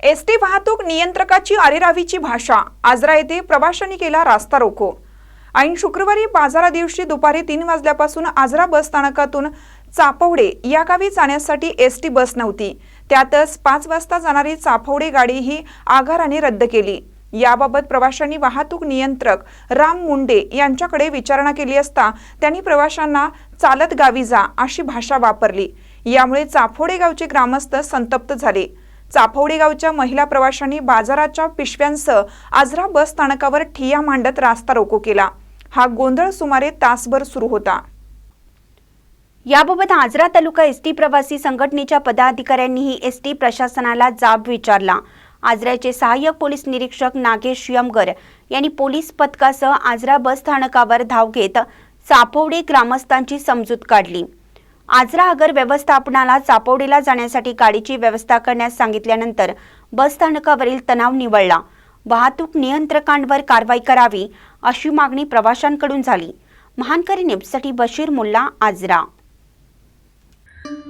ST वाहतूक नियंत्रकाची अरेरावीची भाषा। आजरा येथे प्रवाशांनी केला रास्ता रोको। ऐन शुक्रवारी बाजारा दिवशी दुपारी 3 वाजल्यापासून आजरा बस स्थानकातून चापवडे या गावी जाण्यासाठी एसटी बस नव्हती। त्यातच 5 वाजता जाणारी चापवडे गाडी ही आगाराने रद्द केली। याबाबत प्रवाशांनी वाहतूक नियंत्रक राम मुंडे यांच्याकडे विचारणा केली असता त्यांनी प्रवाशांना चालत गावी जा अशी भाषा वापरली। यामुळे चापवडे गावचे ग्रामस्थ संतप्त झाले। चापवडे गावच्या महिला प्रवाशांनी बाजाराच्या पिशव्यांसह आजरा बस स्थानकावर ठिय्या मांडत रास्ता रोको केला। हा गोंधळ सुमारे तासभर सुरू होता। याबाबत आजरा तालुका एसटी प्रवासी संघटनेच्या पदाधिकाऱ्यांनीही एसटी प्रशासनाला जाब विचारला। आजराचे सहाय्यक पोलीस निरीक्षक नागेश यमगर यांनी पोलीस पथकासह आजरा बस स्थानकावर धाव घेत चापवडे ग्रामस्थांची समजूत काढली। आजरा आगर व्यवस्थापनाला चापवडेला जाण्यासाठी गाडीची व्यवस्था करण्यास सांगितल्यानंतर बस स्थानकावरील तणाव निवळला। वाहतूक नियंत्रकांवर कारवाई करावी अशी मागणी प्रवाशांकडून झाली। महानकरी न्यूजसाठी बशीर मुल्ला, आजरा।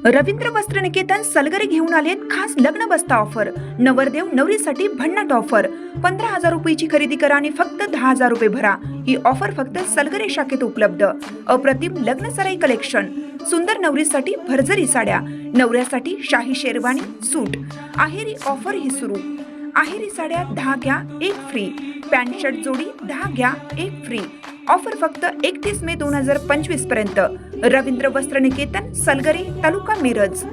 रवींद्र वस्त्र निकेतन सलगरे घेऊन आलेत खास लग्न बस्ता ऑफर। नवरदेव नवरीसाठी भन्नाट ऑफर। 15,000 रुपयाची खरेदी करा आणि फक्त 10,000 रुपये भरा। ही ऑफर फक्त सलगरे शाखेत उपलब्ध। अप्रतिम लग्न सराई कलेक्शन, सुंदर नवरीसाठी भरजरी साड्या, नवऱ्यासाठी शाही शेरवानी सूट। आहेरी ऑफर ही सुरू। आहेरी साड्या 10 घ्या 1 फ्री। पॅन्ट शर्ट जोडी 10 घ्या 1 फ्री। ऑफर फक्त 31 मे 2025 पर्यंत। रवींद्र वस्त्र निकेतन सलगरे, तालुका मिरज।